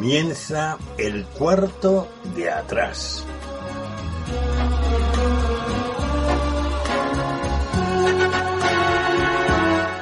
Comienza el cuarto de atrás.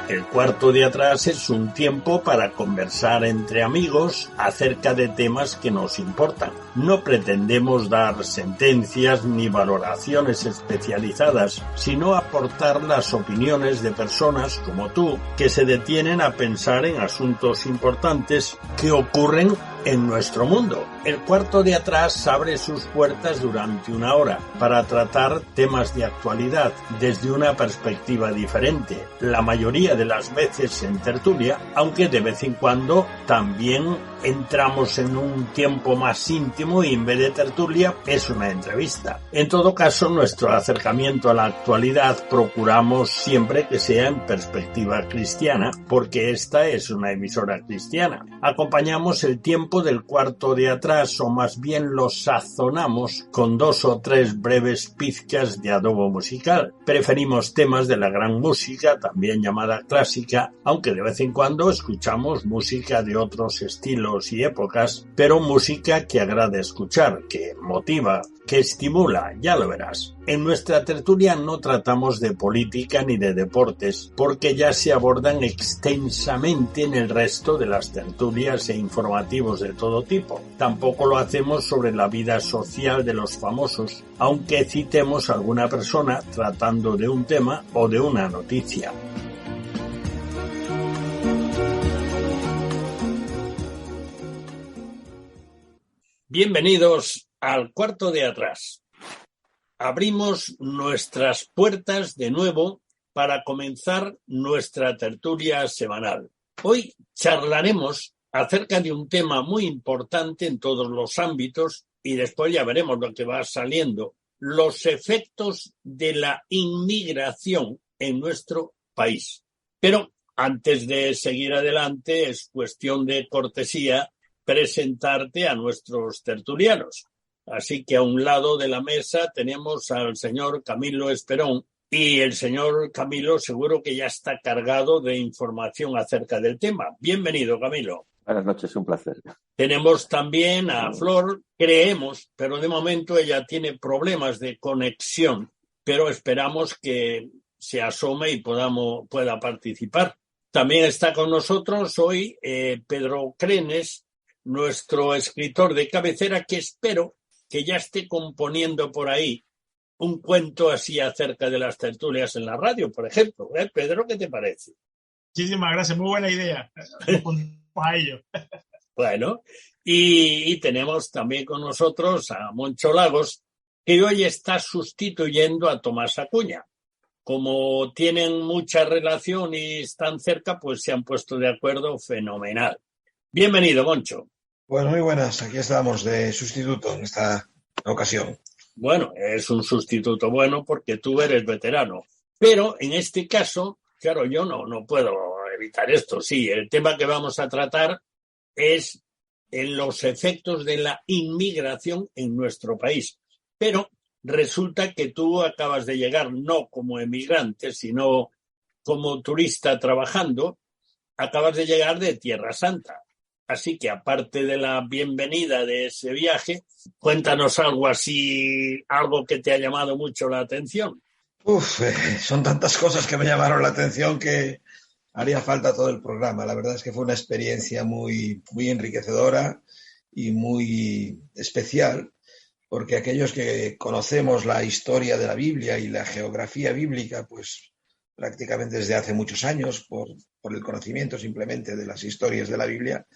El cuarto de atrás es un tiempo para conversar entre amigos acerca de temas que nos importan. No pretendemos dar sentencias ni valoraciones especializadas, sino aportar las opiniones de personas como tú que se detienen a pensar en asuntos importantes que ocurren en nuestro mundo. El cuarto de atrás abre sus puertas durante una hora para tratar temas de actualidad desde una perspectiva diferente, la mayoría de las veces en tertulia, aunque de vez en cuando también entramos en un tiempo más íntimo y en vez de tertulia es una entrevista. En todo caso, nuestro acercamiento a la actualidad procuramos siempre que sea en perspectiva cristiana, porque esta es una emisora cristiana. Acompañamos el tiempo del cuarto de atrás, o más bien lo sazonamos con 2 o 3 breves pizcas de adobo musical. Preferimos temas de la gran música, también llamada clásica, aunque de vez en cuando escuchamos música de otros estilos y épocas, pero música que agrada escuchar, que motiva, que estimula, ya lo verás. En nuestra tertulia no tratamos de política ni de deportes, porque ya se abordan extensamente en el resto de las tertulias e informativos de todo tipo. Tampoco lo hacemos sobre la vida social de los famosos, aunque citemos a alguna persona tratando de un tema o de una noticia. Bienvenidos al cuarto de atrás. Abrimos nuestras puertas de nuevo para comenzar nuestra tertulia semanal. Hoy charlaremos acerca de un tema muy importante en todos los ámbitos y después ya veremos lo que va saliendo, los efectos de la inmigración en nuestro país. Pero antes de seguir adelante, es cuestión de cortesía presentarte a nuestros tertulianos. Así que a un lado de la mesa tenemos al señor Camilo Esperón y el señor Camilo seguro que ya está cargado de información acerca del tema. Bienvenido, Camilo. Buenas noches, un placer. Tenemos también a Flor, creemos, pero de momento ella tiene problemas de conexión, pero esperamos que se asome y pueda participar. También está con nosotros hoy Pedro Crenes, nuestro escritor de cabecera, que espero que ya esté componiendo por ahí un cuento así acerca de las tertulias en la radio, por ejemplo. Pedro, ¿qué te parece? Muchísimas gracias, muy buena idea. A ello. Bueno, y tenemos también con nosotros a Moncho Lagos, que hoy está sustituyendo a Tomás Acuña. Como tienen mucha relación y están cerca, pues se han puesto de acuerdo fenomenal. Bienvenido, Moncho. Pues muy buenas, aquí estamos de sustituto en esta ocasión. Bueno, es un sustituto bueno porque tú eres veterano, pero en este caso, claro, yo no puedo evitar esto. Sí, el tema que vamos a tratar es en los efectos de la inmigración en nuestro país, pero resulta que tú acabas de llegar no como emigrante, sino como turista trabajando, acabas de llegar de Tierra Santa. Así que aparte de la bienvenida de ese viaje, cuéntanos algo así, algo que te ha llamado mucho la atención. Son tantas cosas que me llamaron la atención que haría falta todo el programa. La verdad es que fue una experiencia muy, muy enriquecedora y muy especial, porque aquellos que conocemos la historia de la Biblia y la geografía bíblica, pues prácticamente desde hace muchos años, por el conocimiento simplemente de las historias de la Biblia,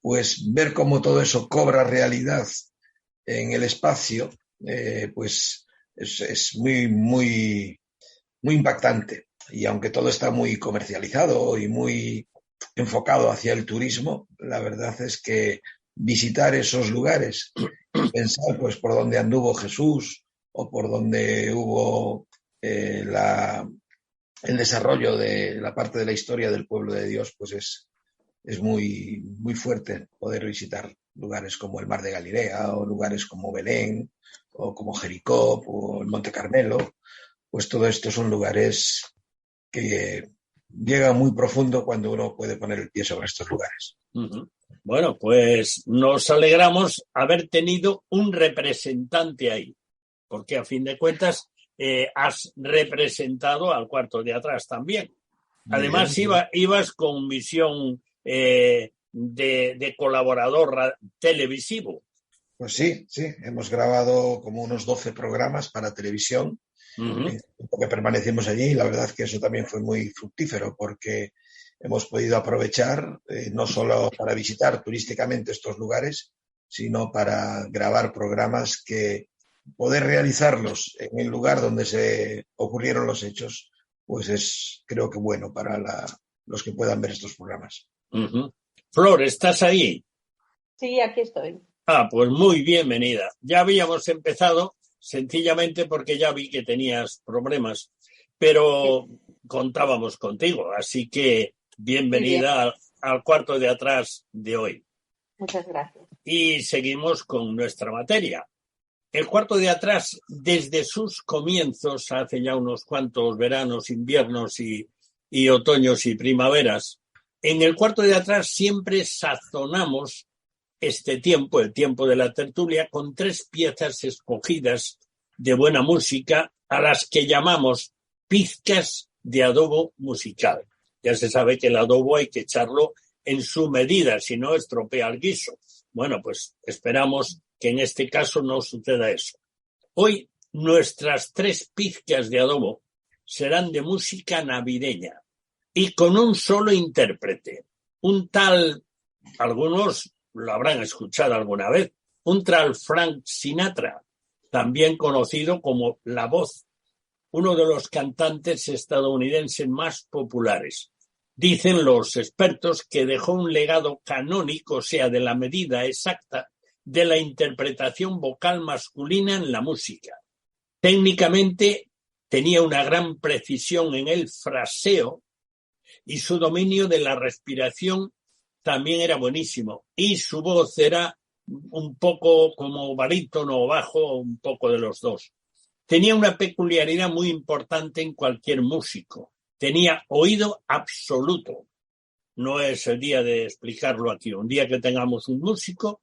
pues ver cómo todo eso cobra realidad en el espacio, pues es muy, muy, muy impactante. Y aunque todo está muy comercializado y muy enfocado hacia el turismo, la verdad es que visitar esos lugares y pensar pues por dónde anduvo Jesús o por dónde hubo el desarrollo de la parte de la historia del pueblo de Dios, pues es muy, muy fuerte poder visitar lugares como el Mar de Galilea o lugares como Belén o como Jericó o el Monte Carmelo. Pues todo esto son lugares que llega muy profundo cuando uno puede poner el pie sobre estos lugares. Uh-huh. Bueno, pues nos alegramos haber tenido un representante ahí, porque a fin de cuentas has representado al cuarto de atrás también. Además, ibas con misión de colaborador televisivo. Pues sí, hemos grabado como unos 12 programas para televisión, que permanecimos allí, y la verdad es que eso también fue muy fructífero porque hemos podido aprovechar no solo para visitar turísticamente estos lugares, sino para grabar programas que poder realizarlos en el lugar donde se ocurrieron los hechos, pues es, creo que bueno para los que puedan ver estos programas. Uh-huh. Flor, ¿estás ahí? Sí, aquí estoy. Pues muy bienvenida. Ya habíamos empezado sencillamente porque ya vi que tenías problemas, pero contábamos contigo, así que bienvenida al cuarto de atrás de hoy. Muchas gracias. Y seguimos con nuestra materia. El cuarto de atrás, desde sus comienzos, hace ya unos cuantos veranos, inviernos y otoños y primaveras, en el cuarto de atrás siempre sazonamos este tiempo, el tiempo de la tertulia, con 3 piezas escogidas de buena música a las que llamamos pizcas de adobo musical. Ya se sabe que el adobo hay que echarlo en su medida, si no estropea el guiso. Bueno, pues esperamos que en este caso no suceda eso. Hoy nuestras 3 pizcas de adobo serán de música navideña y con un solo intérprete, un tal, algunos lo habrán escuchado alguna vez, un tal Frank Sinatra, también conocido como La Voz, uno de los cantantes estadounidenses más populares. Dicen los expertos que dejó un legado canónico, o sea, de la medida exacta de la interpretación vocal masculina en la música. Técnicamente tenía una gran precisión en el fraseo y su dominio de la respiración también era buenísimo, y su voz era un poco como barítono o bajo, un poco de los dos. Tenía una peculiaridad muy importante en cualquier músico. Tenía oído absoluto. No es el día de explicarlo aquí. Un día que tengamos un músico,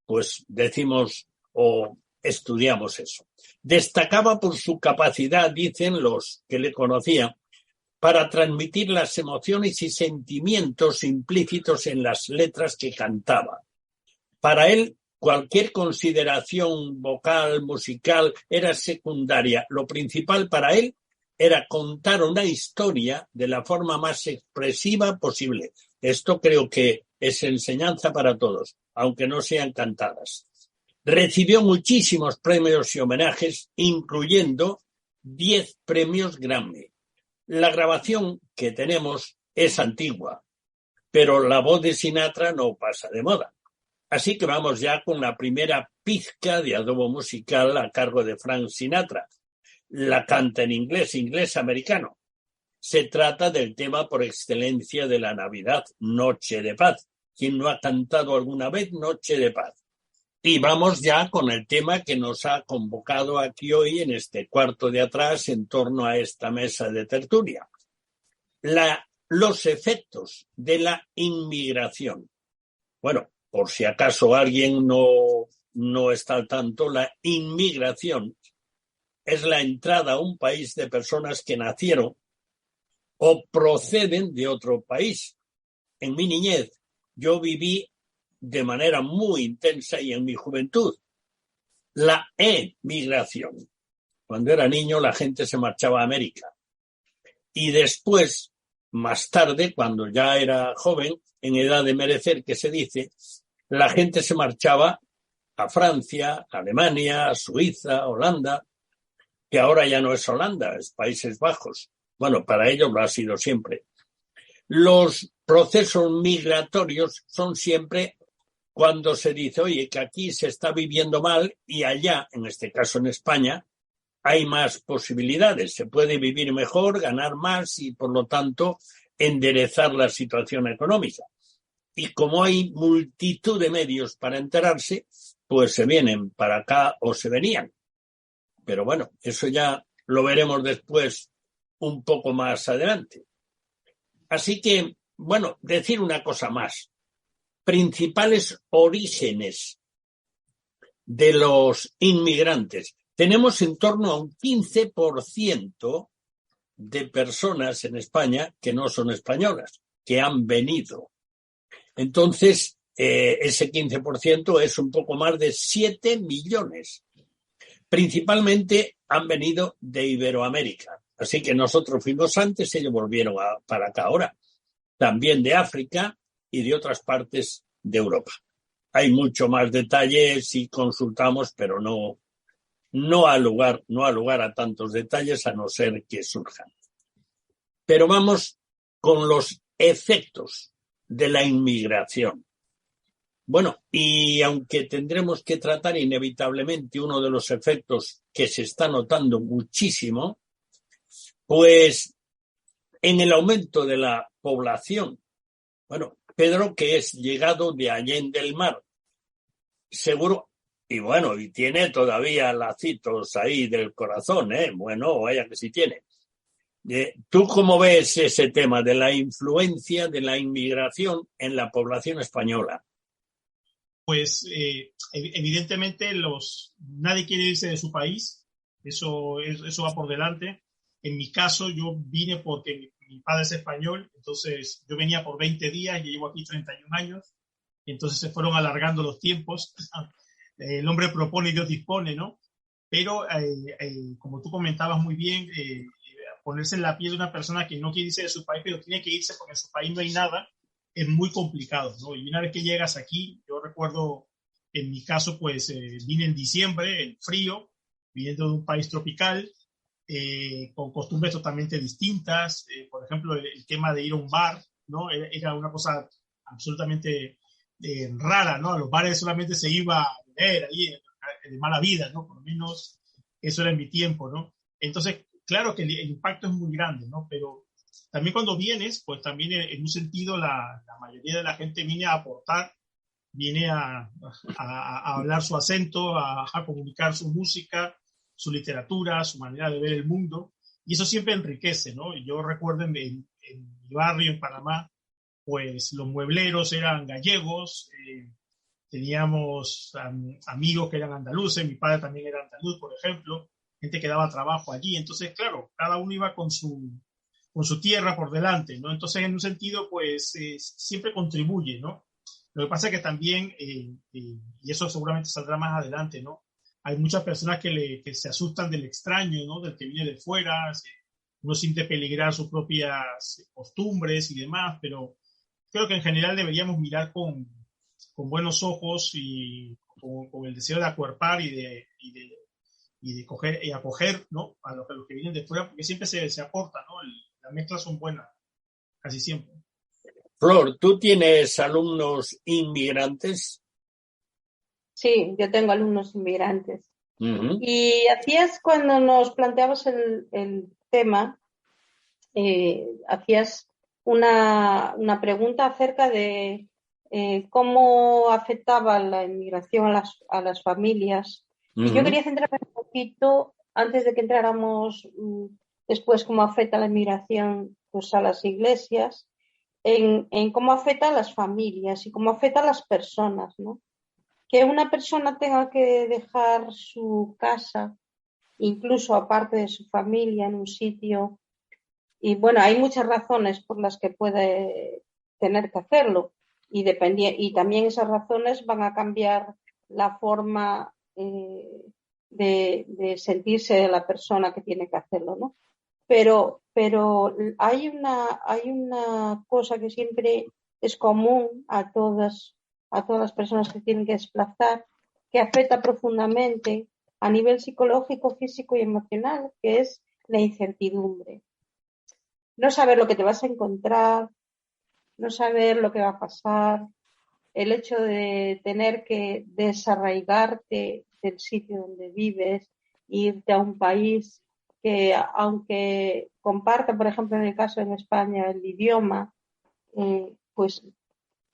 pues decimos o estudiamos eso. Destacaba por su capacidad, dicen los que le conocían, para transmitir las emociones y sentimientos implícitos en las letras que cantaba. Para él, cualquier consideración vocal, musical, era secundaria. Lo principal para él era contar una historia de la forma más expresiva posible. Esto creo que es enseñanza para todos, aunque no sean cantadas. Recibió muchísimos premios y homenajes, incluyendo 10 premios Grammy. La grabación que tenemos es antigua, pero la voz de Sinatra no pasa de moda. Así que vamos ya con la primera pizca de adobo musical a cargo de Frank Sinatra. La canta en inglés americano. Se trata del tema por excelencia de la Navidad, Noche de Paz. ¿Quién no ha cantado alguna vez Noche de Paz? Y vamos ya con el tema que nos ha convocado aquí hoy en este cuarto de atrás en torno a esta mesa de tertulia. Los efectos de la inmigración. Bueno, por si acaso alguien no está al tanto, la inmigración es la entrada a un país de personas que nacieron o proceden de otro país. En mi niñez yo viví de manera muy intensa y en mi juventud la emigración. Cuando era niño la gente se marchaba a América y después, más tarde, cuando ya era joven, en edad de merecer que se dice, la gente se marchaba a Francia, a Alemania, a Suiza, Holanda, que ahora ya no es Holanda, es Países Bajos. Bueno, para ellos lo ha sido siempre. Los procesos migratorios son siempre cuando se dice, oye, que aquí se está viviendo mal y allá, en este caso en España, hay más posibilidades. Se puede vivir mejor, ganar más y, por lo tanto, enderezar la situación económica. Y como hay multitud de medios para enterarse, pues se vienen para acá o se venían. Pero bueno, eso ya lo veremos después un poco más adelante. Así que, bueno, decir una cosa más. Principales orígenes de los inmigrantes. Tenemos en torno a un 15% de personas en España que no son españolas, que han venido. Entonces, ese 15% es un poco más de 7 millones. Principalmente han venido de Iberoamérica. Así que nosotros fuimos antes, ellos volvieron para acá ahora. También de África y de otras partes de Europa. Hay mucho más detalle si consultamos, pero no ha lugar a tantos detalles a no ser que surjan. Pero vamos con los efectos de la inmigración. Bueno, y aunque tendremos que tratar inevitablemente uno de los efectos que se está notando muchísimo, pues en el aumento de la población. Bueno, Pedro, que es llegado de Allende el Mar, seguro, y bueno, y tiene todavía lacitos ahí del corazón, bueno, vaya que sí tiene. ¿Tú cómo ves ese tema de la influencia de la inmigración en la población española? Pues evidentemente nadie quiere irse de su país, eso va por delante. En mi caso, yo vine porque mi padre es español, entonces yo venía por 20 días, y llevo aquí 31 años, y entonces se fueron alargando los tiempos. El hombre propone y Dios dispone, ¿no? Pero como tú comentabas muy bien, ponerse en la piel de una persona que no quiere irse de su país, pero tiene que irse porque en su país no hay nada, es muy complicado, ¿no? Y una vez que llegas aquí, yo recuerdo, en mi caso, pues vine en diciembre, el frío, viniendo de un país tropical, con costumbres totalmente distintas. Por ejemplo, el tema de ir a un bar, ¿no? Era una cosa absolutamente rara, ¿no? A los bares solamente se iba a beber ahí, de mala vida, ¿no? Por lo menos eso era en mi tiempo, ¿no? Entonces, claro que el impacto es muy grande, ¿no? Pero también cuando vienes, pues también en un sentido la mayoría de la gente viene a aportar, viene a hablar su acento, a comunicar su música, su literatura, su manera de ver el mundo, y eso siempre enriquece, ¿no? Yo recuerdo en mi barrio, en Panamá, pues los muebleros eran gallegos, teníamos amigos que eran andaluces, mi padre también era andaluz, por ejemplo, gente que daba trabajo allí, entonces, claro, cada uno iba con su tierra por delante, ¿no? Entonces, en un sentido, pues, siempre contribuye, ¿no? Lo que pasa es que también, y eso seguramente saldrá más adelante, ¿no? Hay muchas personas que se asustan del extraño, ¿no? Del que viene de fuera, uno siente peligrar sus propias costumbres y demás, pero creo que en general deberíamos mirar con buenos ojos y con el deseo de acuerpar y de coger y acoger, ¿no? A los que vienen de fuera, porque siempre se aporta, ¿no? Las mezclas son buenas, casi siempre. Flor, ¿tú tienes alumnos inmigrantes? Sí, yo tengo alumnos inmigrantes. Uh-huh. Y hacías, cuando nos planteabas el tema, hacías una pregunta acerca de cómo afectaba la inmigración a las familias. Uh-huh. Y yo quería centrarme un poquito, antes de que entráramos después, cómo afecta la inmigración, pues, a las iglesias, en cómo afecta a las familias y cómo afecta a las personas, ¿no? Que una persona tenga que dejar su casa, incluso aparte de su familia, en un sitio. Y bueno, hay muchas razones por las que puede tener que hacerlo. Y también esas razones van a cambiar la forma de sentirse de la persona que tiene que hacerlo, ¿no? Pero hay una cosa que siempre es común a todas las personas que tienen que desplazar, que afecta profundamente a nivel psicológico, físico y emocional, que es la incertidumbre. No saber lo que te vas a encontrar, no saber lo que va a pasar, el hecho de tener que desarraigarte del sitio donde vives, irte a un país que, aunque comparta, por ejemplo, en el caso en España, el idioma, pues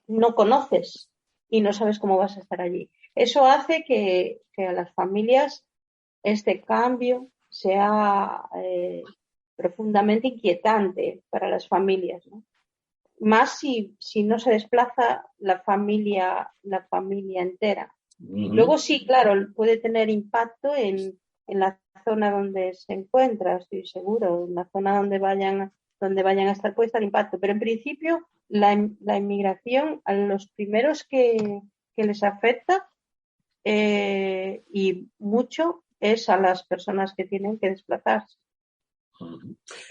no conoces y no sabes cómo vas a estar allí. Eso hace que a las familias este cambio sea profundamente inquietante para las familias, ¿no? más si no se desplaza la familia entera. Luego sí, claro, puede tener impacto en la zona donde se encuentra, estoy seguro, en la zona donde vayan a estar puede estar impacto, pero en principio la inmigración a los primeros que les afecta y mucho es a las personas que tienen que desplazarse.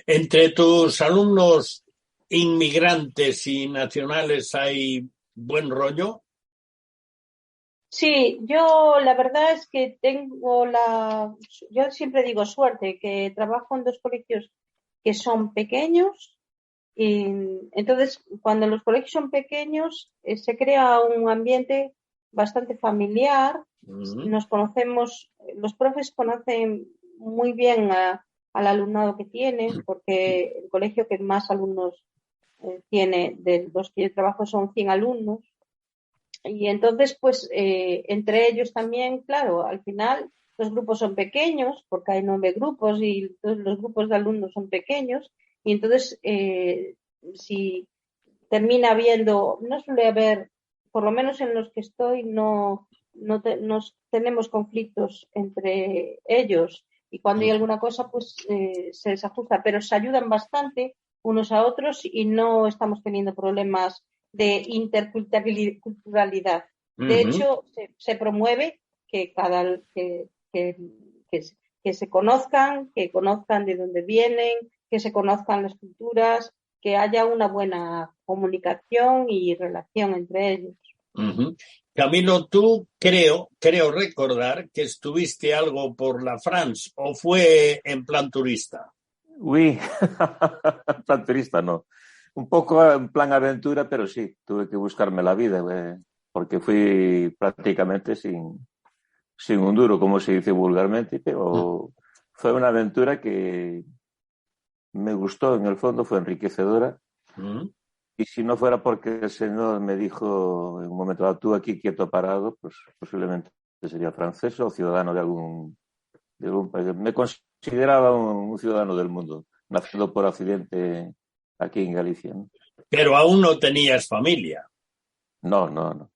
Entre tus alumnos inmigrantes y nacionales hay buen rollo. Sí, yo la verdad es que yo siempre digo suerte, que trabajo en 2 colegios que son pequeños y entonces cuando los colegios son pequeños se crea un ambiente bastante familiar, nos conocemos, los profes conocen muy bien al alumnado que tienen, porque el colegio que más alumnos tiene de los que yo trabajo son 100 alumnos. Y entonces, pues, entre ellos también, claro, al final los grupos son pequeños, porque hay 9 grupos y todos los grupos de alumnos son pequeños. Y entonces, si termina habiendo, no suele haber, por lo menos en los que estoy, no tenemos conflictos entre ellos. Y cuando hay alguna cosa, pues se les ajusta, pero se ayudan bastante unos a otros y no estamos teniendo problemas de interculturalidad. De hecho, se promueve que que se conozcan de dónde vienen, que se conozcan las culturas, que haya una buena comunicación y relación entre ellos. Camilo, tú creo recordar que estuviste algo por la France, ¿o fue en plan turista? Uy, en plan turista no. Un poco en plan aventura, pero sí, tuve que buscarme la vida, porque fui prácticamente sin un duro, como se dice vulgarmente, pero fue una aventura que me gustó, en el fondo fue enriquecedora. Y si no fuera porque el Señor me dijo en un momento dado, tú aquí quieto parado, pues posiblemente sería francés o ciudadano de algún país. Me consideraba un ciudadano del mundo, nacido por accidente aquí en Galicia, ¿no? Pero aún no tenías familia. No.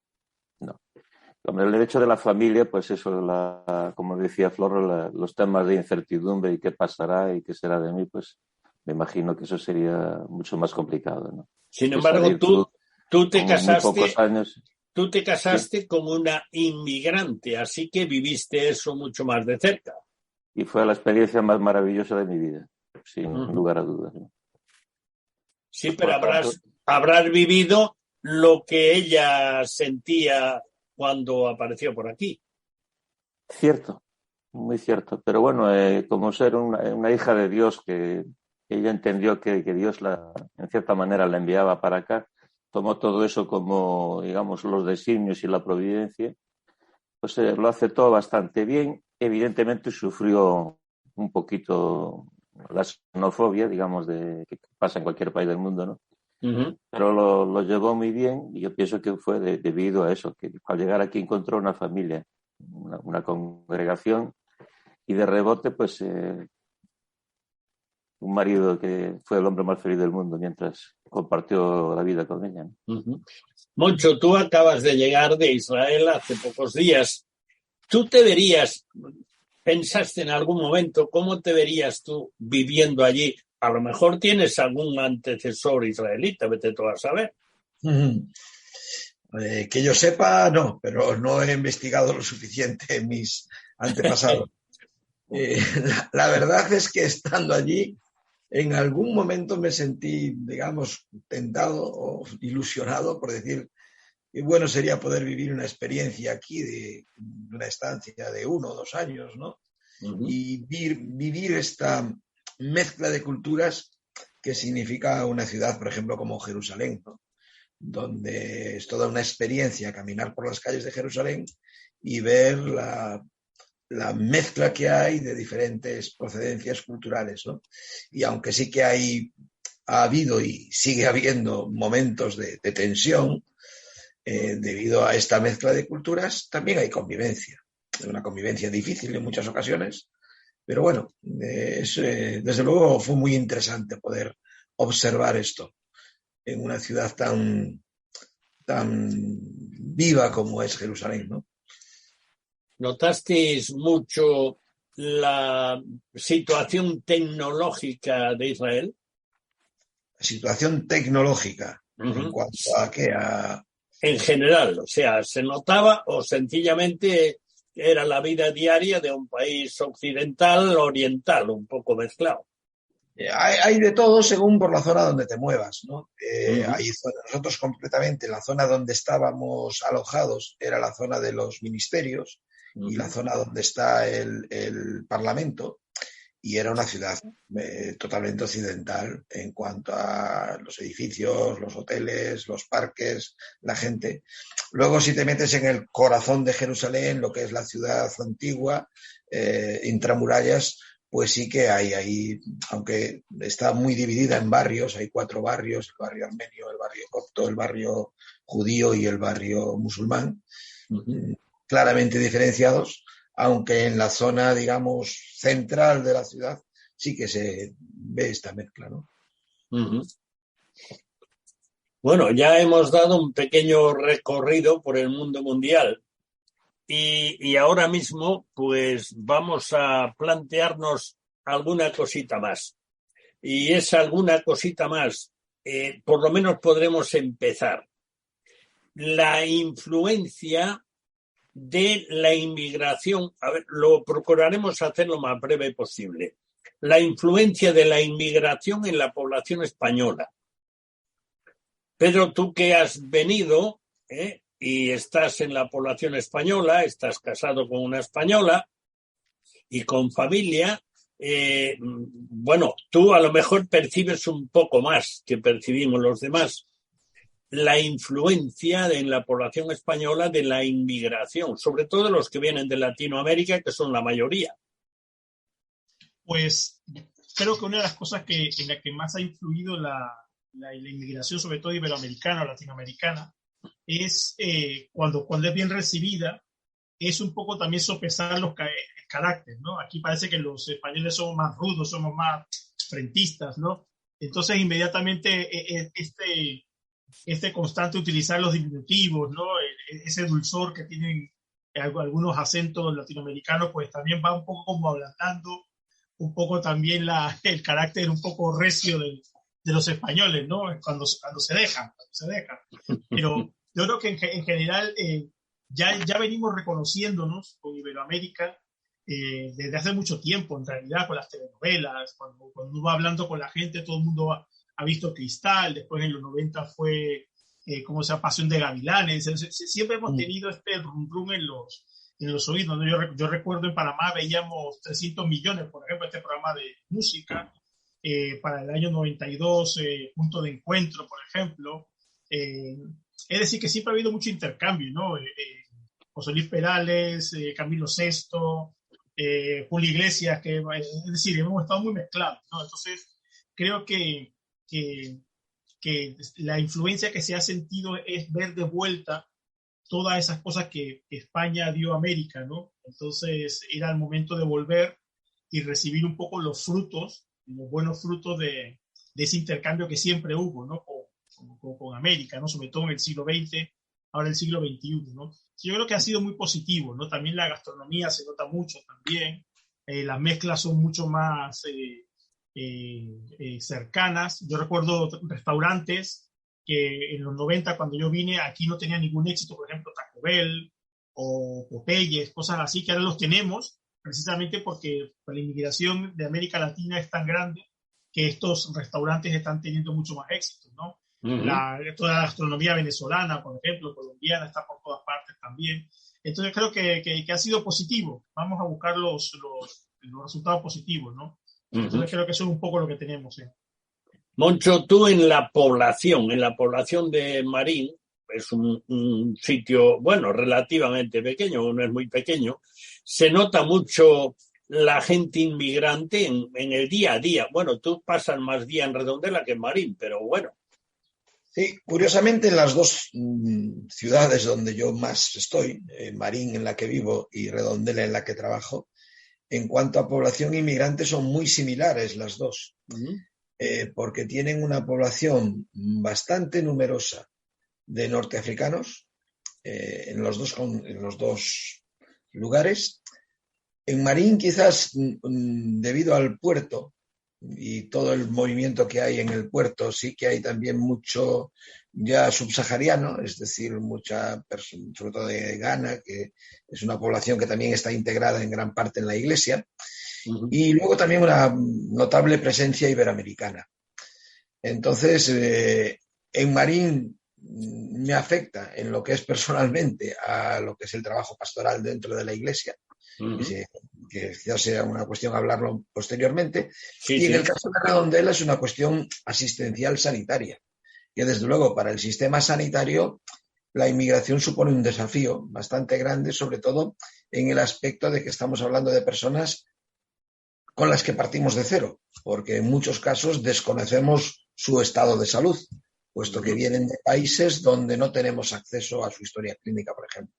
El derecho de la familia, pues eso, como decía Flor, los temas de incertidumbre y qué pasará y qué será de mí, pues me imagino que eso sería mucho más complicado, ¿no? Sin embargo, tú te casaste sí, con una inmigrante, así que viviste eso mucho más de cerca. Y fue la experiencia más maravillosa de mi vida, sin lugar a dudas, ¿no? Sí, pero habrás vivido lo que ella sentía cuando apareció por aquí. Cierto, muy cierto. Pero bueno, como ser una hija de Dios, que ella entendió que Dios en cierta manera la enviaba para acá, tomó todo eso como, digamos, los designios y la providencia, pues lo aceptó bastante bien. Evidentemente sufrió un poquito la xenofobia, digamos, que pasa en cualquier país del mundo, ¿no? Pero lo llevó muy bien y yo pienso que fue debido a eso, que al llegar aquí encontró una familia, una congregación y de rebote pues un marido que fue el hombre más feliz del mundo mientras compartió la vida con ella, ¿no? Moncho, tú acabas de llegar de Israel hace pocos días. ¿Tú pensaste en algún momento cómo te verías tú viviendo allí? A lo mejor tienes algún antecesor israelita, vete tú a saber. Que yo sepa, no, pero no he investigado lo suficiente en mis antepasados. La verdad es que estando allí, en algún momento me sentí, digamos, tentado o ilusionado por decir que bueno sería poder vivir una experiencia aquí de una estancia de 1 o 2 años, ¿no? Y vivir esta mezcla de culturas que significa una ciudad, por ejemplo, como Jerusalén, ¿no? Donde es toda una experiencia caminar por las calles de Jerusalén y ver la mezcla que hay de diferentes procedencias culturales, ¿no? Y aunque sí que ha habido y sigue habiendo momentos de tensión debido a esta mezcla de culturas, también hay convivencia. Una convivencia difícil en muchas ocasiones, pero bueno, desde luego fue muy interesante poder observar esto. en una ciudad tan viva como es Jerusalén, ¿no? ¿Notasteis mucho la situación tecnológica de Israel? Situación tecnológica, Uh-huh. ¿en cuanto a qué? En general, o sea, ¿se notaba o sencillamente era la vida diaria de un país occidental, oriental, un poco mezclado? Hay de todo según por la zona donde te muevas, ¿no? Uh-huh. Hay nosotros concretamente, la zona donde estábamos alojados era la zona de los ministerios uh-huh. y la zona donde está el Parlamento, y era una ciudad totalmente occidental en cuanto a los edificios, los hoteles, los parques, la gente. Luego, si te metes en el corazón de Jerusalén, lo que es la ciudad antigua, intramurallas, pues sí que hay ahí, aunque está muy dividida en barrios, hay 4 barrios: el barrio armenio, el barrio copto, el barrio judío y el barrio musulmán, uh-huh. Claramente diferenciados, aunque en la zona, digamos, central de la ciudad sí que se ve esta mezcla, ¿no? Uh-huh. Bueno, ya hemos dado un pequeño recorrido por el mundo mundial y ahora mismo pues vamos a plantearnos alguna cosita más. Y esa alguna cosita más, por lo menos podremos empezar. La influencia de la inmigración, a ver, lo procuraremos hacer lo más breve posible. La influencia de la inmigración en la población española. Pedro, tú que has venido y estás en la población española, estás casado con una española y con familia, bueno, tú a lo mejor percibes un poco más que percibimos los demás la influencia en la población española de la inmigración, sobre todo los que vienen de Latinoamérica, que son la mayoría. Pues creo que una de las cosas en la que más ha influido la inmigración, sobre todo iberoamericana o latinoamericana, es cuando es bien recibida, es un poco también sopesar el carácter, ¿no? Aquí parece que los españoles somos más rudos, somos más frentistas, ¿no? Entonces inmediatamente este constante utilizar los diminutivos, ¿no? Ese dulzor que tienen algunos acentos latinoamericanos, pues también va un poco como ablandando un poco también el carácter un poco recio de los españoles, ¿no? Cuando se dejan. Pero yo creo que en general ya venimos reconociéndonos con Iberoamérica desde hace mucho tiempo, en realidad, con las telenovelas, cuando uno va hablando con la gente, todo el mundo ha visto Cristal, después en los 90 fue, Pasión de Gavilanes. Siempre hemos tenido este rum rum en los oídos, ¿no? Yo recuerdo en Panamá veíamos 300 millones, por ejemplo, este programa de música, para el año 92, Punto de Encuentro, por ejemplo. Es decir, que siempre ha habido mucho intercambio, ¿no? José Luis Perales, Camilo Sesto, Julio Iglesias, es decir, hemos estado muy mezclados, ¿no? Entonces, creo que la influencia que se ha sentido es ver de vuelta todas esas cosas que España dio a América, ¿no? Entonces era el momento de volver y recibir un poco los buenos frutos de ese intercambio que siempre hubo, ¿no? Con América, ¿no? Sobre todo en el siglo XX, ahora el siglo XXI, ¿no? Yo creo que ha sido muy positivo, ¿no? También la gastronomía se nota mucho también, las mezclas son mucho más cercanas. Yo recuerdo restaurantes que en los 90, cuando yo vine, aquí no tenían ningún éxito, por ejemplo, Taco Bell o Popeyes, cosas así, que ahora los tenemos, precisamente porque la inmigración de América Latina es tan grande que estos restaurantes están teniendo mucho más éxito, ¿no? Uh-huh. Toda la gastronomía venezolana, por ejemplo, colombiana, está por todas partes también. Entonces creo que ha sido positivo. Vamos a buscar los resultados positivos, ¿no? Entonces uh-huh. Creo que eso es un poco lo que tenemos. Moncho, tú en la población de Marín, es un sitio, bueno, relativamente pequeño, no es muy pequeño, se nota mucho la gente inmigrante en el día a día. Bueno, tú pasas más día en Redondela que en Marín, pero bueno. Sí, curiosamente en las dos ciudades donde yo más estoy, Marín en la que vivo y Redondela en la que trabajo, en cuanto a población inmigrante son muy similares las dos. Uh-huh. porque tienen una población bastante numerosa de norteafricanos en los dos lugares. En Marín, quizás debido al puerto y todo el movimiento que hay en el puerto, sí que hay también mucho ya subsahariano, es decir, mucha persona, sobre todo de Ghana, que es una población que también está integrada en gran parte en la Iglesia, y luego también una notable presencia iberoamericana. Entonces, en Marín me afecta en lo que es personalmente a lo que es el trabajo pastoral dentro de la Iglesia, que ya sea una cuestión hablarlo posteriormente, y en el caso de Redondela es una cuestión asistencial sanitaria, que desde luego para el sistema sanitario la inmigración supone un desafío bastante grande, sobre todo en el aspecto de que estamos hablando de personas con las que partimos de cero, porque en muchos casos desconocemos su estado de salud, puesto que vienen de países donde no tenemos acceso a su historia clínica, por ejemplo.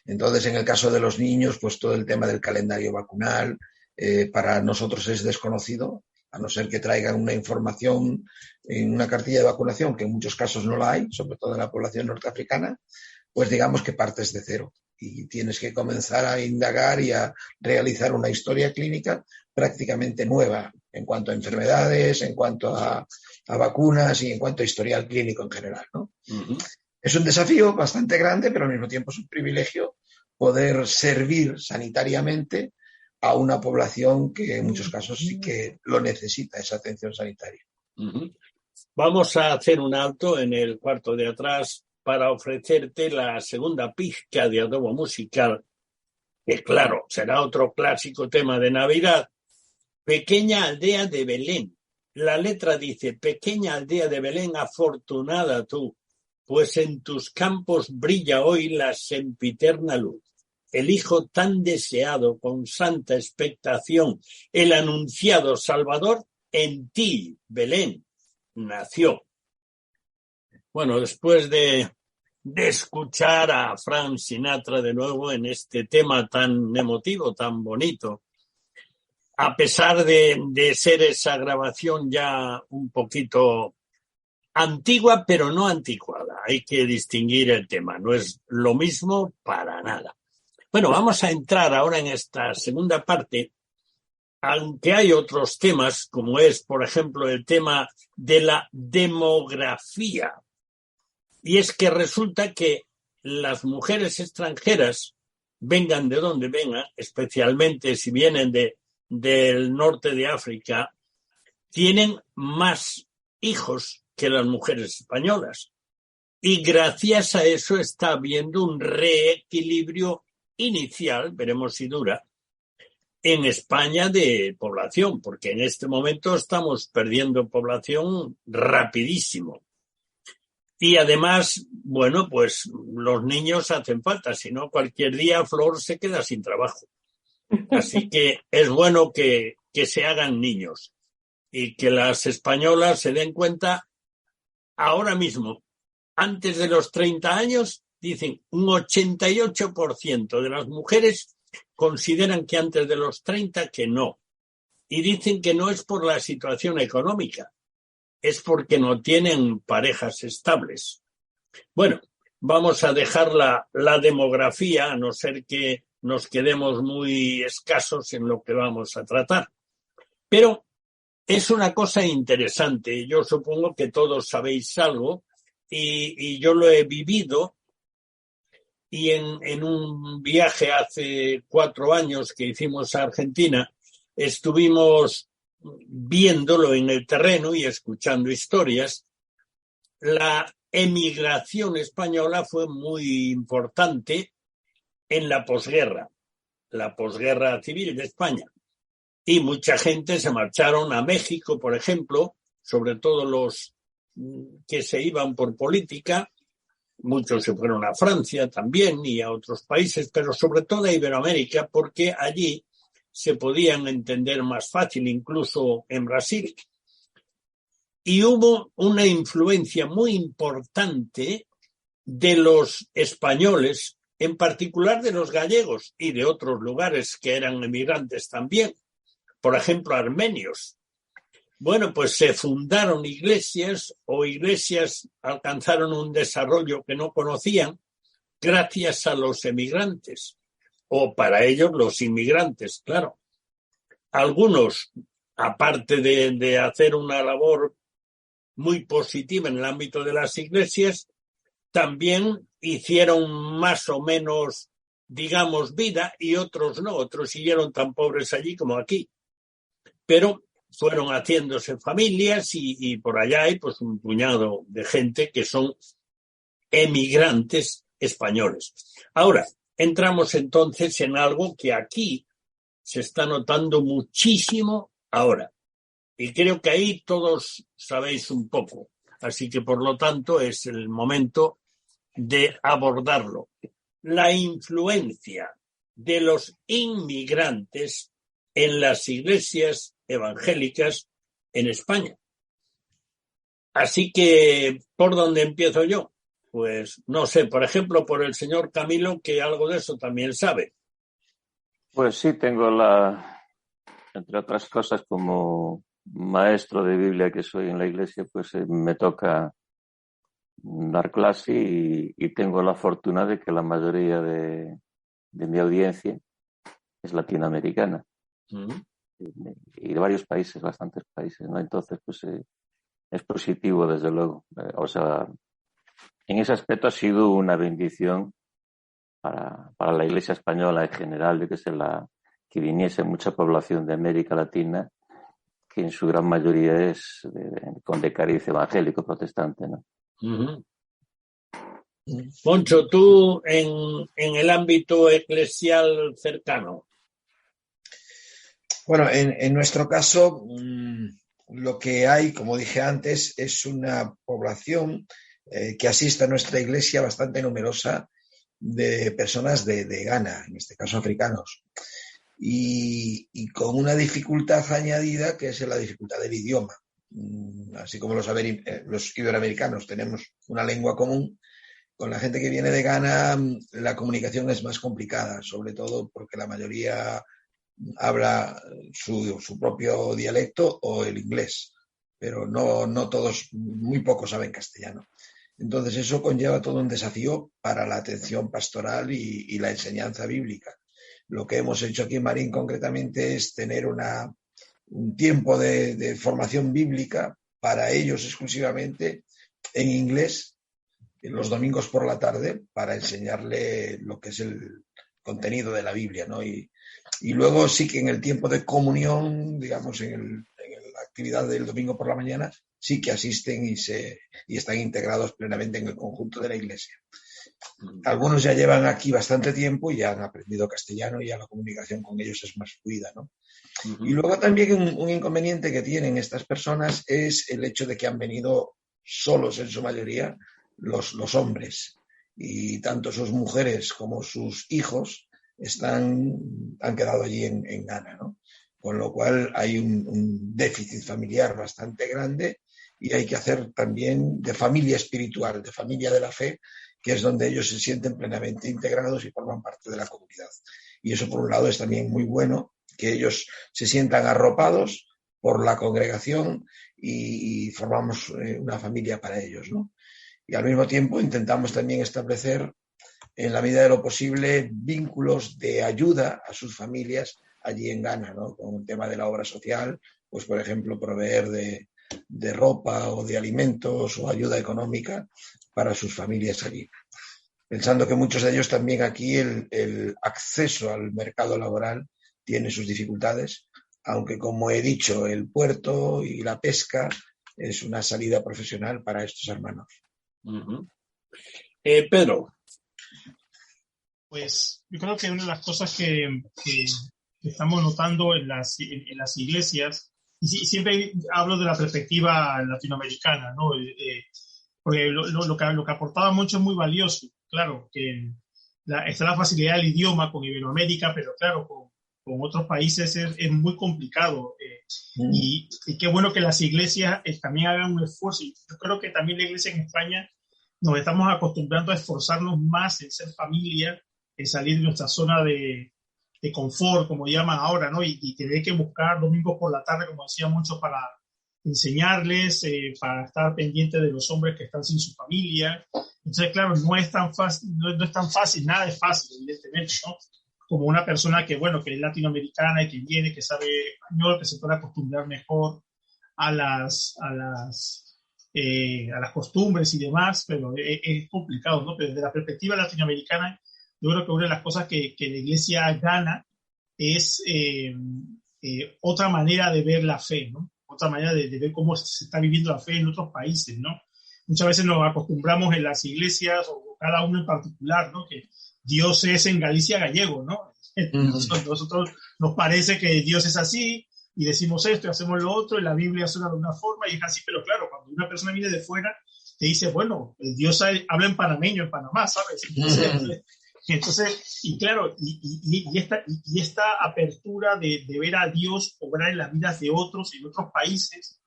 Entonces, en el caso de los niños, pues todo el tema del calendario vacunal para nosotros es desconocido, a no ser que traigan una información en una cartilla de vacunación, que en muchos casos no la hay, sobre todo en la población norteafricana, pues digamos que partes de cero y tienes que comenzar a indagar y a realizar una historia clínica prácticamente nueva en cuanto a enfermedades, en cuanto a vacunas y en cuanto a historial clínico en general, ¿no? Es un desafío bastante grande, pero al mismo tiempo es un privilegio poder servir sanitariamente a una población que en muchos casos sí que lo necesita, esa atención sanitaria. Vamos a hacer un alto en el cuarto de atrás para ofrecerte la segunda pizca de adobo musical, que claro, será otro clásico tema de Navidad. Pequeña aldea de Belén. La letra dice: pequeña aldea de Belén, afortunada tú, pues en tus campos brilla hoy la sempiterna luz. El hijo tan deseado con santa expectación, el anunciado Salvador, en ti, Belén, nació. Bueno, después de escuchar a Frank Sinatra de nuevo en este tema tan emotivo, tan bonito, a pesar de ser esa grabación ya un poquito antigua, pero no anticuada, hay que distinguir el tema, no es lo mismo para nada. Bueno, vamos a entrar ahora en esta segunda parte, aunque hay otros temas, como es, por ejemplo, el tema de la demografía. Y es que resulta que las mujeres extranjeras, vengan de donde vengan, especialmente si vienen del norte de África, tienen más hijos que las mujeres españolas. Y gracias a eso está habiendo un reequilibrio inicial, veremos si dura, en España de población, porque en este momento estamos perdiendo población rapidísimo. Y además, bueno, pues los niños hacen falta, si no cualquier día Flor se queda sin trabajo. Así que es bueno que se hagan niños y que las españolas se den cuenta ahora mismo, antes de los 30 años, dicen un 88% de las mujeres consideran que antes de los 30 que no. Y dicen que no es por la situación económica, es porque no tienen parejas estables. Bueno, vamos a dejar la demografía, a no ser que nos quedemos muy escasos en lo que vamos a tratar. Pero es una cosa interesante. Yo supongo que todos sabéis algo y yo lo he vivido. Y en un viaje hace 4 años que hicimos a Argentina, estuvimos viéndolo en el terreno y escuchando historias. La emigración española fue muy importante en la posguerra civil de España. Y mucha gente se marcharon a México, por ejemplo, sobre todo los que se iban por política. Muchos se fueron a Francia también y a otros países, pero sobre todo a Iberoamérica, porque allí se podían entender más fácil, incluso en Brasil. Y hubo una influencia muy importante de los españoles, en particular de los gallegos y de otros lugares que eran emigrantes también, por ejemplo, armenios. Bueno, pues se fundaron iglesias o iglesias alcanzaron un desarrollo que no conocían gracias a los emigrantes o para ellos los inmigrantes, claro. Algunos, aparte de hacer una labor muy positiva en el ámbito de las iglesias, también hicieron más o menos, digamos, vida y otros no, otros siguieron tan pobres allí como aquí. Pero fueron haciéndose familias y por allá hay pues un puñado de gente que son emigrantes españoles. Ahora, entramos entonces en algo que aquí se está notando muchísimo ahora. Y creo que ahí todos sabéis un poco. Así que, por lo tanto, es el momento de abordarlo. La influencia de los inmigrantes en las iglesias evangélicas en España. Así que, ¿por dónde empiezo yo? Pues, no sé, por ejemplo, por el señor Camilo, que algo de eso también sabe. Pues sí, tengo entre otras cosas, como maestro de Biblia que soy en la iglesia, pues me toca dar clase y tengo la fortuna de que la mayoría de mi audiencia es latinoamericana. Y de varios países, bastantes países, ¿no? Entonces, pues es positivo, desde luego. O sea, en ese aspecto ha sido una bendición para la Iglesia española en general, de que viniese mucha población de América Latina, que en su gran mayoría es con cariz evangélico protestante, ¿no? Uh-huh. Moncho, tú en el ámbito eclesial cercano. Bueno, en nuestro caso, lo que hay, como dije antes, es una población que asiste a nuestra iglesia bastante numerosa de personas de Ghana, en este caso africanos, y con una dificultad añadida que es la dificultad del idioma. Así como los iberoamericanos tenemos una lengua común, con la gente que viene de Ghana la comunicación es más complicada, sobre todo porque la mayoría habla su propio dialecto o el inglés, pero no todos, muy pocos saben castellano. Entonces eso conlleva todo un desafío para la atención pastoral y la enseñanza bíblica. Lo que hemos hecho aquí en Marín concretamente es tener un tiempo de formación bíblica para ellos exclusivamente en inglés, los domingos por la tarde, para enseñarle lo que es el contenido de la Biblia, ¿no? Y luego sí que en el tiempo de comunión, digamos, en la actividad del domingo por la mañana, sí que asisten y están integrados plenamente en el conjunto de la iglesia. Algunos ya llevan aquí bastante tiempo y ya han aprendido castellano y ya la comunicación con ellos es más fluida, ¿no? Uh-huh. Y luego también un inconveniente que tienen estas personas es el hecho de que han venido solos en su mayoría los hombres, y tanto sus mujeres como sus hijos han quedado allí en Ghana, ¿no? Con lo cual hay un déficit familiar bastante grande y hay que hacer también de familia espiritual, de familia de la fe, que es donde ellos se sienten plenamente integrados y forman parte de la comunidad. Y eso, por un lado, es también muy bueno, que ellos se sientan arropados por la congregación y formamos una familia para ellos, ¿no? Y al mismo tiempo intentamos también establecer, en la medida de lo posible, vínculos de ayuda a sus familias allí en Ghana, ¿no? Con el tema de la obra social, pues por ejemplo proveer de ropa o de alimentos o ayuda económica para sus familias allí. Pensando que muchos de ellos también aquí el acceso al mercado laboral tiene sus dificultades, aunque como he dicho, el puerto y la pesca es una salida profesional para estos hermanos. Uh-huh. Pedro. Pues yo creo que una de las cosas que estamos notando en las iglesias, y siempre hablo de la perspectiva latinoamericana, ¿no? Porque lo que aportaba mucho es muy valioso. Claro, que está la facilidad del idioma con Iberoamérica, pero claro, con otros países es muy complicado. Y qué bueno que las iglesias también hagan un esfuerzo. Y yo creo que también la iglesia en España nos estamos acostumbrando a esforzarnos más en ser familia, en salir de nuestra zona de confort, como llaman ahora, ¿no? Y tener que buscar domingos por la tarde, como decía mucho, para enseñarles, para estar pendiente de los hombres que están sin su familia. Entonces, claro, no es tan fácil, no es tan fácil, nada es fácil, evidentemente, ¿no? Como una persona que, bueno, que es latinoamericana y que viene, que sabe español, que se puede acostumbrar mejor a las costumbres y demás, pero es complicado, ¿no? Pero desde la perspectiva latinoamericana, yo creo que una de las cosas que la Iglesia gana es otra manera de ver la fe, ¿no? Otra manera de ver cómo se está viviendo la fe en otros países, ¿no? Muchas veces nos acostumbramos en las iglesias, o cada uno en particular, ¿no? Que Dios es en Galicia gallego, ¿no? Nosotros nos parece que Dios es así, y decimos esto y hacemos lo otro, y la Biblia suena de una forma y es así, pero claro, cuando una persona viene de fuera, te dice, bueno, Dios habla en panameño en Panamá, ¿sabes? Entonces, y claro, y esta apertura de ver a Dios obrar en las vidas de otros en otros países,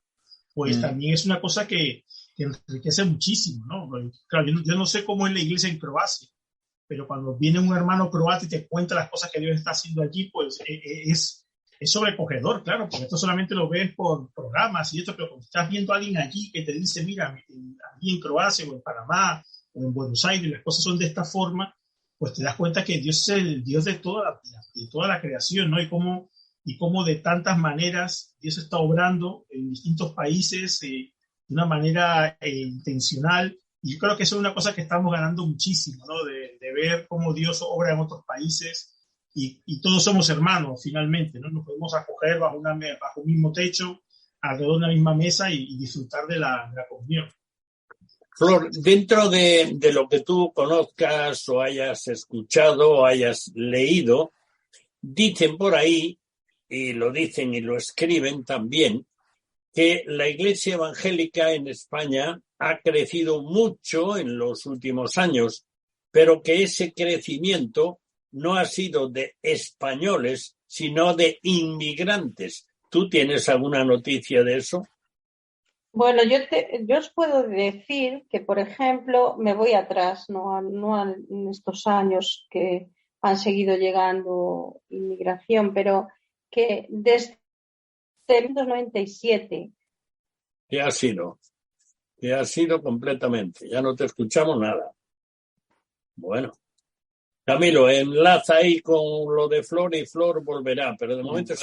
pues también es una cosa que enriquece muchísimo, ¿no? Claro, yo no sé cómo es la iglesia en Croacia, pero cuando viene un hermano croata y te cuenta las cosas que Dios está haciendo allí, pues es sobrecogedor, claro, porque esto solamente lo ves por programas y esto, pero cuando estás viendo a alguien allí que te dice, mira, allí en Croacia o en Panamá o en Buenos Aires las cosas son de esta forma, pues te das cuenta que Dios es el Dios de toda la creación, ¿no? Y cómo de tantas maneras Dios está obrando en distintos países de una manera intencional. Y yo creo que eso es una cosa que estamos ganando muchísimo, ¿no? De ver cómo Dios obra en otros países. Y todos somos hermanos, finalmente, ¿no? Nos podemos acoger bajo un mismo techo, alrededor de una misma mesa y disfrutar de la comunión. Flor, dentro de lo que tú conozcas o hayas escuchado o hayas leído, dicen por ahí, y lo dicen y lo escriben también, que la Iglesia Evangélica en España ha crecido mucho en los últimos años, pero que ese crecimiento no ha sido de españoles, sino de inmigrantes. ¿Tú tienes alguna noticia de eso? Bueno, yo os puedo decir que, por ejemplo, me voy atrás, no en estos años que han seguido llegando inmigración, pero que desde 1997. ¿Qué ha sido? ¿Qué ha sido completamente? Ya no te escuchamos nada. Bueno. Camilo, enlaza ahí con lo de Flor y Flor volverá, pero de momento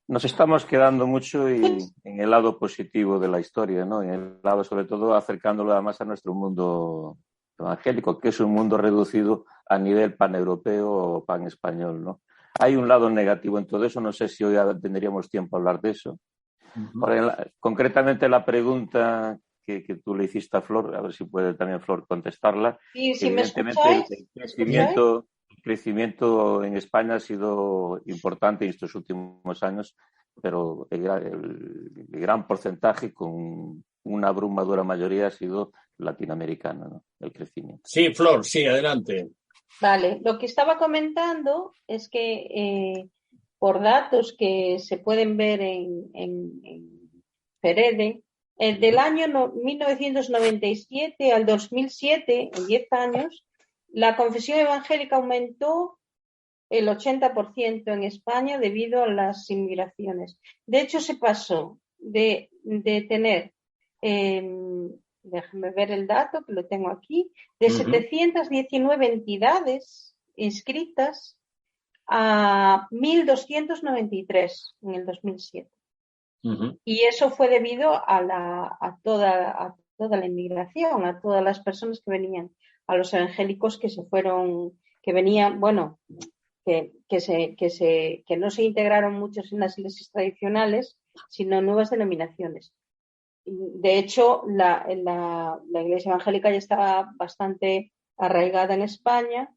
nos estamos quedando mucho en el lado positivo de la historia, ¿no? En el lado, sobre todo, acercándolo además a nuestro mundo evangélico, que es un mundo reducido a nivel paneuropeo o panespañol, ¿no? Hay un lado negativo en todo eso, no sé si hoy tendríamos tiempo a hablar de eso. Uh-huh. Concretamente la pregunta que tú le hiciste a Flor, a ver si puede también Flor contestarla. Sí, si evidentemente el crecimiento en España ha sido importante en estos últimos años, pero el gran porcentaje, con una abrumadora mayoría, ha sido latinoamericano, ¿no? El crecimiento. Sí, Flor, sí, adelante. Vale, lo que estaba comentando es que por datos que se pueden ver en Ferede, del año 1997 al 2007, en 10 años, la confesión evangélica aumentó el 80% en España debido a las inmigraciones. De hecho, se pasó de tener, déjame ver el dato, que lo tengo aquí, de 719 entidades inscritas a 1.293 en el 2007. Uh-huh. Y eso fue debido a toda la inmigración, a todas las personas que venían, a los evangélicos que se fueron, que venían, bueno, que no se integraron muchos en las iglesias tradicionales, sino en nuevas denominaciones. De hecho, la iglesia evangélica ya estaba bastante arraigada en España,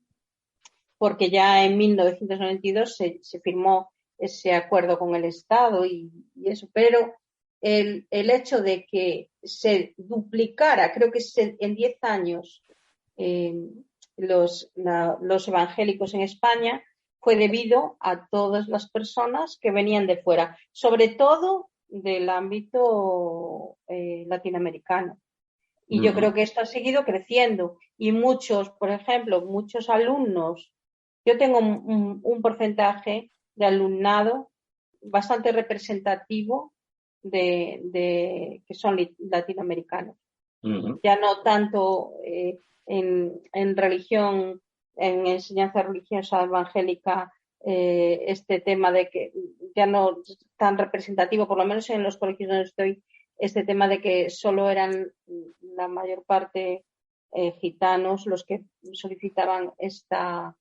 porque ya en 1992 se firmó ese acuerdo con el Estado y eso, pero el hecho de que se duplicara, creo que en 10 años, los evangélicos en España, fue debido a todas las personas que venían de fuera, sobre todo del ámbito latinoamericano. Y yo creo que esto ha seguido creciendo y muchos, por ejemplo, muchos alumnos, yo tengo un porcentaje de alumnado bastante representativo que son latinoamericanos. Ujú. Ya no tanto en religión, en enseñanza religiosa evangélica, este tema de que ya no es tan representativo, por lo menos en los colegios donde estoy, este tema de que solo eran la mayor parte gitanos los que solicitaban esta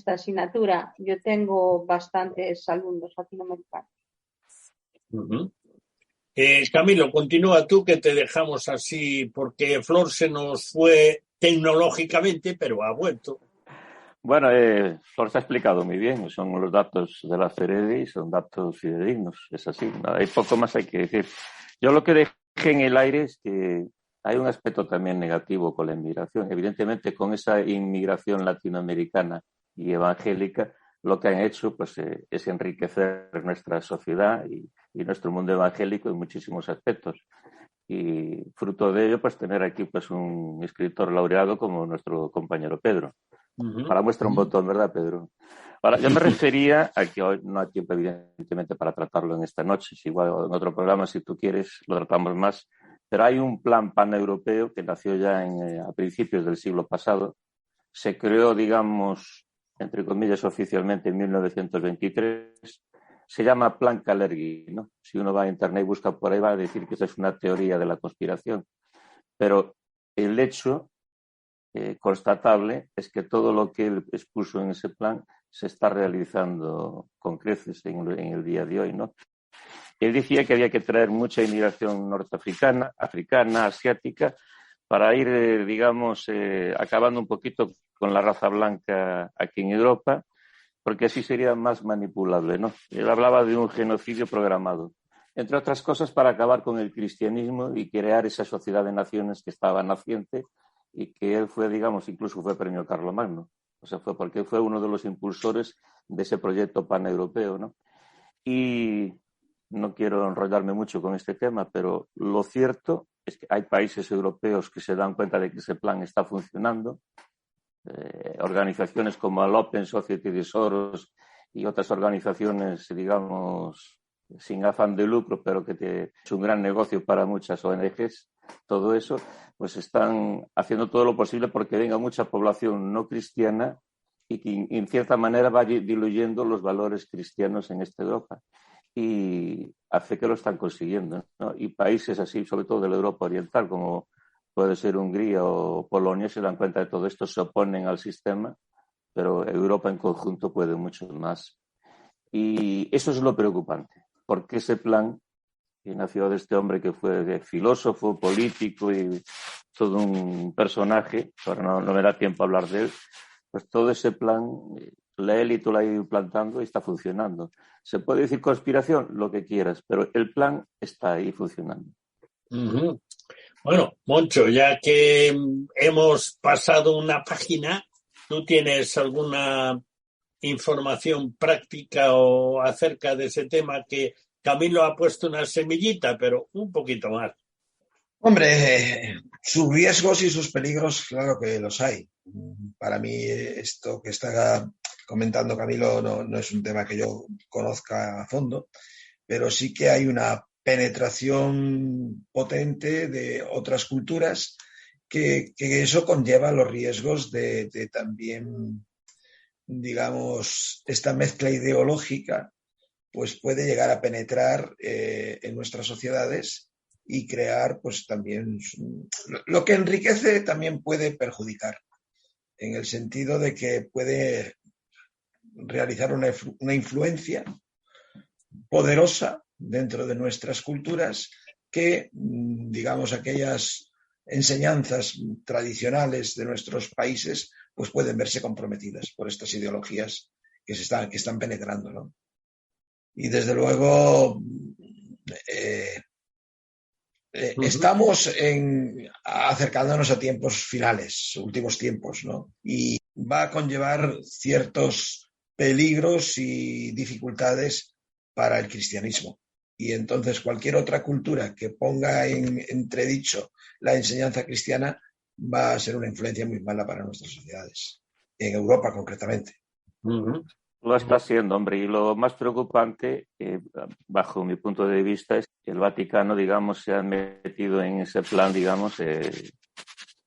asignatura. Yo tengo bastantes alumnos latinoamericanos. Ujú. Camilo, continúa tú, que te dejamos así, porque Flor se nos fue tecnológicamente, pero ha vuelto. Bueno, Flor se ha explicado muy bien. Son los datos de la FEREDI y son datos fidedignos. Es así. ¿No? Hay poco más hay que decir. Yo lo que dejé en el aire es que hay un aspecto también negativo con la inmigración. Evidentemente, con esa inmigración latinoamericana y evangélica, lo que han hecho pues, es enriquecer nuestra sociedad y nuestro mundo evangélico en muchísimos aspectos. Y fruto de ello, pues tener aquí pues un escritor laureado como nuestro compañero Pedro. Para muestra un botón, ¿verdad, Pedro? Ahora, yo me refería a que hoy no hay tiempo, evidentemente, para tratarlo en esta noche. Si igual en otro programa, si tú quieres, lo tratamos más. Pero hay un plan paneuropeo que nació ya a principios del siglo pasado. Se creó, digamos, entre comillas, oficialmente en 1923. Se llama Plan Kalergi, ¿no? Si uno va a internet y busca por ahí, va a decir que esa es una teoría de la conspiración. Pero el hecho constatable es que todo lo que él expuso en ese plan se está realizando con creces en el día de hoy, ¿no? Él decía que había que traer mucha inmigración norteafricana, africana, asiática, para ir, digamos, acabando un poquito con la raza blanca aquí en Europa, porque así sería más manipulable, ¿no? Él hablaba de un genocidio programado, entre otras cosas para acabar con el cristianismo y crear esa sociedad de naciones que estaba naciente y que él fue, digamos, incluso fue premio Carlomagno. O sea, fue porque fue uno de los impulsores de ese proyecto paneuropeo, ¿no? Y no quiero enrollarme mucho con este tema, pero lo cierto es que hay países europeos que se dan cuenta de que ese plan está funcionando. Organizaciones como el Open Society de Soros y otras organizaciones, digamos, sin afán de lucro, pero que es un gran negocio para muchas ONGs, todo eso, pues están haciendo todo lo posible porque venga mucha población no cristiana y que en cierta manera va diluyendo los valores cristianos en esta Europa. Y hace que lo están consiguiendo, ¿no? Y países así, sobre todo de la Europa Oriental, como puede ser Hungría o Polonia, se dan cuenta de todo esto, se oponen al sistema, pero Europa en conjunto puede mucho más. Y eso es lo preocupante, porque ese plan que nació de este hombre que fue filósofo, político y todo un personaje, ahora no me da tiempo a hablar de él, pues todo ese plan, la élite lo ha ido implantando y está funcionando. Se puede decir conspiración, lo que quieras, pero el plan está ahí funcionando. Uh-huh. Bueno, Moncho, ya que hemos pasado una página, ¿tú tienes alguna información práctica o acerca de ese tema? Que Camilo ha puesto una semillita, pero un poquito más. Hombre, sus riesgos y sus peligros, claro que los hay. Para mí, esto que está comentando Camilo no es un tema que yo conozca a fondo, pero sí que hay una penetración potente de otras culturas que eso conlleva los riesgos de también, digamos, esta mezcla ideológica, pues puede llegar a penetrar en nuestras sociedades y crear, pues también, lo que enriquece también puede perjudicar, en el sentido de que puede realizar una influencia poderosa dentro de nuestras culturas que, digamos, aquellas enseñanzas tradicionales de nuestros países, pues pueden verse comprometidas por estas ideologías que están penetrando, ¿no? Y desde luego estamos acercándonos a tiempos finales, últimos tiempos, ¿no? Y va a conllevar ciertos peligros y dificultades para el cristianismo. Y entonces cualquier otra cultura que ponga en entredicho la enseñanza cristiana va a ser una influencia muy mala para nuestras sociedades, en Europa concretamente. Uh-huh. Lo está siendo, hombre, y lo más preocupante, bajo mi punto de vista, es que el Vaticano, digamos, se ha metido en ese plan, digamos, de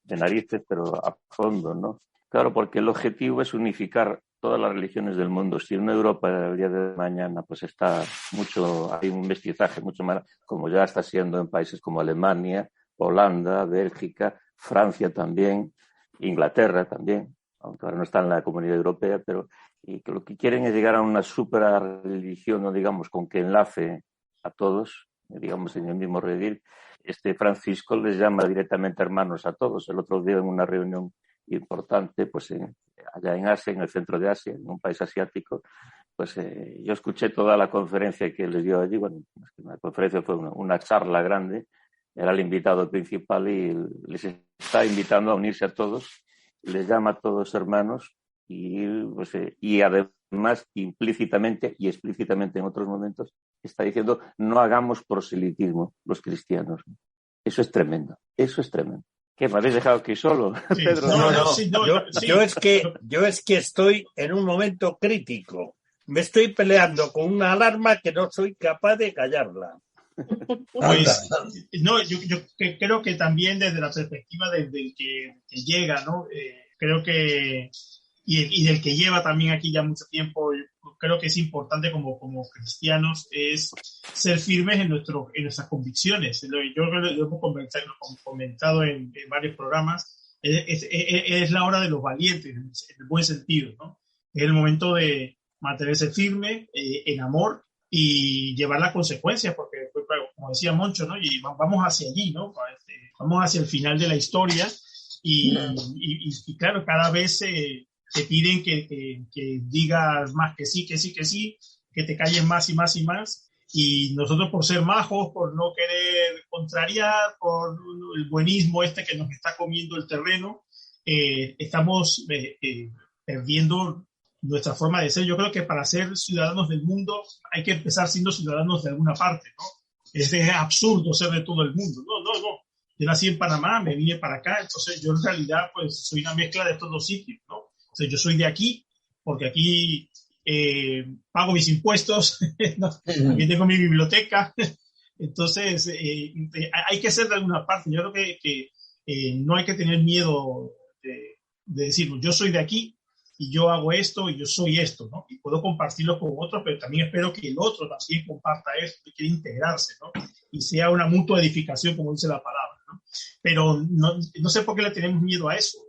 narices, pero a fondo, ¿no? Claro, porque el objetivo es unificar todas las religiones del mundo. Si en Europa el día de mañana pues hay un mestizaje mucho más, como ya está siendo en países como Alemania, Holanda, Bélgica, Francia también, Inglaterra también, aunque ahora no está en la Comunidad Europea, pero y que lo que quieren es llegar a una super religión, ¿no? Digamos, con que enlace a todos, digamos, en el mismo redil. Francisco les llama directamente hermanos a todos. El otro día en una reunión importante, pues allá en Asia, en el centro de Asia, en un país asiático, pues yo escuché toda la conferencia que les dio allí. Bueno, la conferencia fue una charla grande, era el invitado principal y les está invitando a unirse a todos, les llama a todos hermanos y además implícitamente y explícitamente en otros momentos está diciendo no hagamos proselitismo los cristianos. Eso es tremendo, eso es tremendo. ¿Qué, me habéis dejado aquí solo, Sí, Pedro? Yo es que estoy en un momento crítico. Me estoy peleando con una alarma que no soy capaz de callarla. Pues, no, yo creo que también desde la perspectiva del que llega, ¿no? Creo que y del que lleva también aquí ya mucho tiempo, creo que es importante como cristianos es ser firmes en nuestras convicciones. Yo creo que lo hemos comentado en varios programas. Es la hora de los valientes, en el buen sentido, ¿no? Es el momento de mantenerse firme en amor y llevar las consecuencias, porque, como decía Moncho, ¿no? Y vamos hacia allí, ¿no? Vamos hacia el final de la historia y claro, cada vez te piden que digas más que sí, que te calles más y más y más. Y nosotros, por ser majos, por no querer contrariar, por el buenismo que nos está comiendo el terreno, estamos perdiendo nuestra forma de ser. Yo creo que para ser ciudadanos del mundo hay que empezar siendo ciudadanos de alguna parte, ¿no? Es absurdo ser de todo el mundo. No. Yo nací en Panamá, me vine para acá, entonces yo en realidad pues soy una mezcla de estos dos sitios, ¿no? O sea, yo soy de aquí porque aquí pago mis impuestos, ¿no? También tengo mi biblioteca, entonces hay que ser de alguna parte. Yo creo que no hay que tener miedo de decir, yo soy de aquí y yo hago esto y yo soy esto, ¿no? Y puedo compartirlo con otros, pero también espero que el otro también comparta esto y quiera integrarse, ¿no? Y sea una mutua edificación, como dice la palabra, ¿no? Pero no sé por qué le tenemos miedo a eso.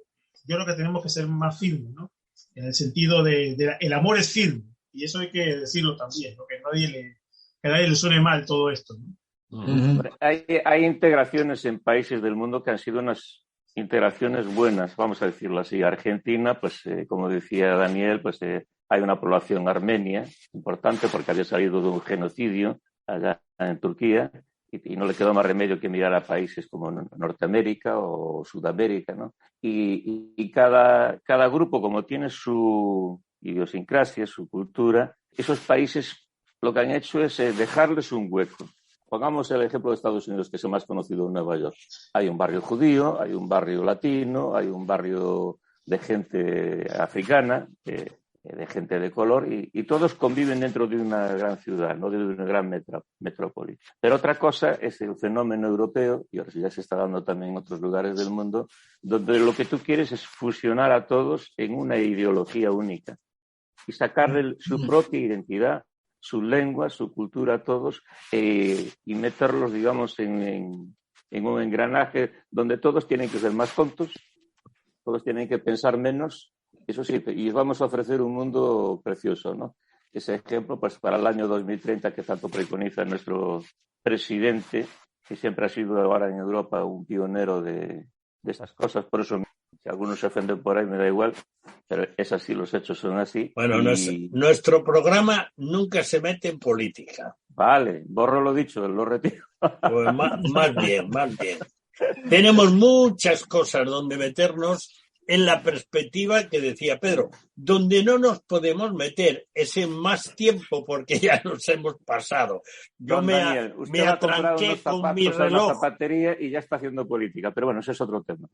Yo creo que tenemos que ser más firmes, ¿no? En el sentido el amor es firme, y eso hay que decirlo también, ¿no? Que a nadie le suene mal todo esto, ¿no? Uh-huh. Hay integraciones en países del mundo que han sido unas integraciones buenas, vamos a decirlo así. Argentina, pues como decía Daniel, pues hay una población armenia importante porque había salido de un genocidio allá en Turquía y no le quedó más remedio que mirar a países como Norteamérica o Sudamérica, ¿no? Y cada grupo, como tiene su idiosincrasia, su cultura, esos países lo que han hecho es dejarles un hueco. Pongamos el ejemplo de Estados Unidos, que es el más conocido en Nueva York. Hay un barrio judío, hay un barrio latino, hay un barrio de gente africana, de gente de color, y todos conviven dentro de una gran ciudad, no de una gran metrópoli. Pero otra cosa es el fenómeno europeo, y ahora ya se está dando también en otros lugares del mundo, donde lo que tú quieres es fusionar a todos en una ideología única y sacarle su propia identidad, su lengua, su cultura a todos y meterlos, digamos, en un engranaje donde todos tienen que ser más tontos, todos tienen que pensar menos, eso sí, y vamos a ofrecer un mundo precioso, ¿no? Ese ejemplo, pues para el año 2030 que tanto preconiza nuestro presidente, que siempre ha sido ahora en Europa un pionero de esas cosas, por eso si algunos se ofenden por ahí me da igual, pero es así, los hechos son así. Bueno, nuestro programa nunca se mete en política. Vale, borro lo dicho, lo retiro. Pues más bien. Tenemos muchas cosas donde meternos en la perspectiva que decía Pedro, donde no nos podemos meter es en más tiempo porque ya nos hemos pasado. Yo me atranqué con mi reloj. Una zapatería y ya está haciendo política, pero bueno, ese es otro tema.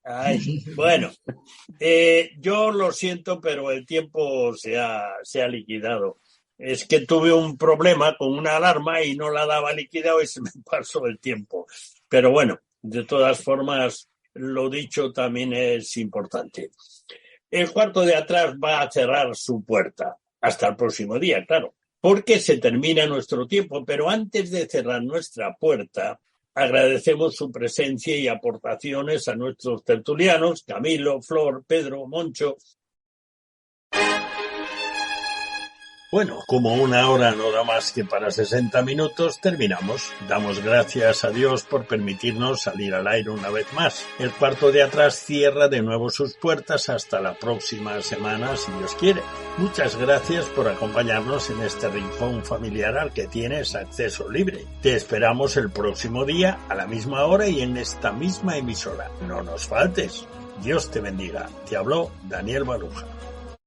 Ay, bueno, yo lo siento, pero el tiempo se ha liquidado. Es que tuve un problema con una alarma y no la daba liquidado y se me pasó el tiempo. Pero bueno, de todas formas, lo dicho también es importante. El cuarto de atrás va a cerrar su puerta hasta el próximo día, claro, porque se termina nuestro tiempo. Pero antes de cerrar nuestra puerta, agradecemos su presencia y aportaciones a nuestros tertulianos, Camilo, Flor, Pedro, Moncho. Bueno, como una hora no da más que para 60 minutos, terminamos. Damos gracias a Dios por permitirnos salir al aire una vez más. El cuarto de atrás cierra de nuevo sus puertas hasta la próxima semana, si Dios quiere. Muchas gracias por acompañarnos en este rincón familiar al que tienes acceso libre. Te esperamos el próximo día, a la misma hora y en esta misma emisora. No nos faltes. Dios te bendiga. Te habló Daniel Baluja.